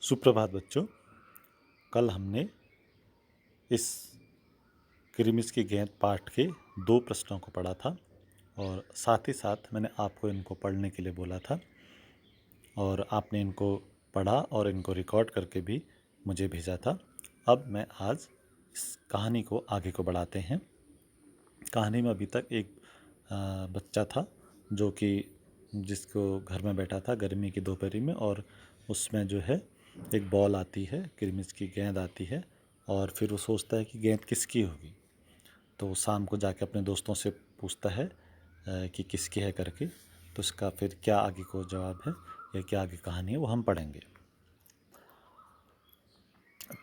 सुप्रभात बच्चों। कल हमने इस क्रिमिस की गेंद पाठ के 2 प्रश्नों को पढ़ा था और साथ ही साथ मैंने आपको इनको पढ़ने के लिए बोला था और आपने इनको पढ़ा और इनको रिकॉर्ड करके भी मुझे भेजा था। अब मैं आज इस कहानी को आगे को बढ़ाते हैं। कहानी में अभी तक एक बच्चा था जो कि जिसको घर में बैठा था गर्मी की दोपहरी में, और उसमें जो है एक बॉल आती है, क्रिमिस की गेंद आती है, और फिर वो सोचता है कि गेंद किसकी होगी। तो वो शाम को जाके अपने दोस्तों से पूछता है कि किसकी है करके। तो इसका फिर क्या आगे को जवाब है या क्या आगे कहानी है वो हम पढ़ेंगे।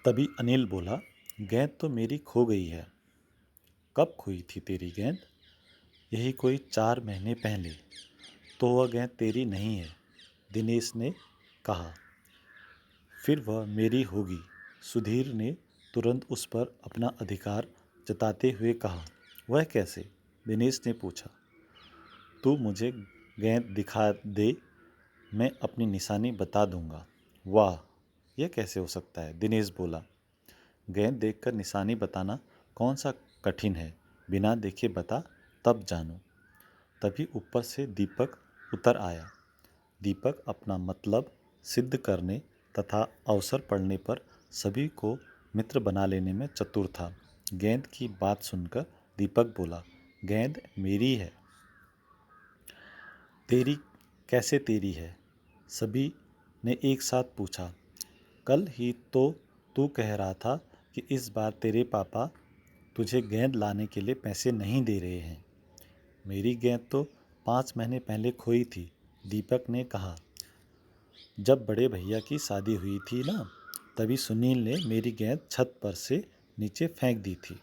तभी अनिल बोला, गेंद तो मेरी खो गई है। कब खोई थी तेरी गेंद? यही कोई 4 महीने पहले। तो वह गेंद तेरी नहीं है, दिनेश ने कहा। फिर वह मेरी होगी, सुधीर ने तुरंत उस पर अपना अधिकार जताते हुए कहा। वह कैसे? दिनेश ने पूछा। तू मुझे गेंद दिखा दे, मैं अपनी निशानी बता दूंगा। वाह, यह कैसे हो सकता है? दिनेश बोला। गेंद देखकर निशानी बताना कौन सा कठिन है, बिना देखे बता तब जानूं। तभी ऊपर से दीपक उतर आया। दीपक अपना मतलब सिद्ध करने तथा अवसर पड़ने पर सभी को मित्र बना लेने में चतुर था। गेंद की बात सुनकर दीपक बोला, गेंद मेरी है। तेरी कैसे तेरी है? सभी ने एक साथ पूछा। कल ही तो तू कह रहा था कि इस बार तेरे पापा तुझे गेंद लाने के लिए पैसे नहीं दे रहे हैं। मेरी गेंद तो 5 महीने पहले खोई थी, दीपक ने कहा। जब बड़े भैया की शादी हुई थी ना, तभी सुनील ने मेरी गेंद छत पर से नीचे फेंक दी थी।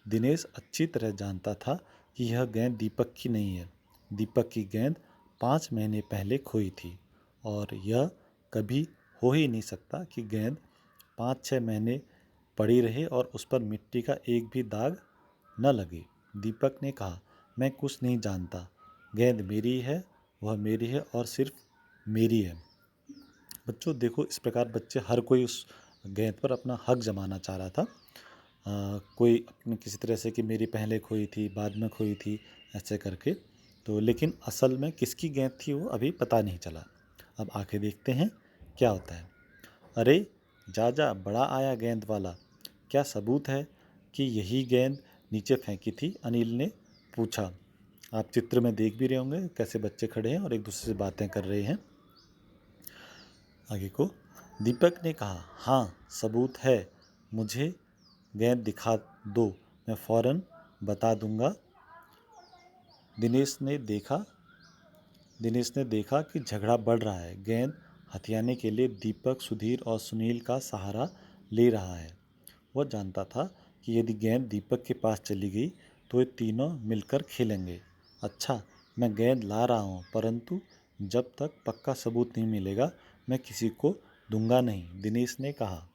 दिनेश अच्छी तरह जानता था कि यह गेंद दीपक की नहीं है। दीपक की गेंद 5 महीने पहले खोई थी और यह कभी हो ही नहीं सकता कि गेंद 5-6 महीने पड़ी रहे और उस पर मिट्टी का एक भी दाग न लगे। दीपक ने कहा, मैं कुछ नहीं जानता। गेंद मेरी है, वह मेरी है और सिर्फ मेरी है। बच्चों देखो, इस प्रकार बच्चे हर कोई उस गेंद पर अपना हक जमाना चाह रहा था। कोई अपने किसी तरह से कि मेरी पहले खोई थी, बाद में खोई थी, ऐसे करके। तो लेकिन असल में किसकी गेंद थी वो अभी पता नहीं चला। अब आके देखते हैं क्या होता है। अरे जा जा, बड़ा आया गेंद वाला, क्या सबूत है कि यही गेंद नीचे फेंकी थी? अनिल ने पूछा। आप चित्र में देख भी रहे होंगे कैसे बच्चे खड़े हैं और एक दूसरे से बातें कर रहे हैं। आगे को दीपक ने कहा, हाँ सबूत है, मुझे गेंद दिखा दो, मैं फौरन बता दूंगा। दिनेश ने देखा कि झगड़ा बढ़ रहा है। गेंद हथियाने के लिए दीपक सुधीर और सुनील का सहारा ले रहा है। वह जानता था कि यदि गेंद दीपक के पास चली गई तो ये तीनों मिलकर खेलेंगे। अच्छा, मैं गेंद ला रहा हूँ, परंतु जब तक पक्का सबूत नहीं मिलेगा मैं किसी को दूंगा नहीं, दिनेश ने कहा।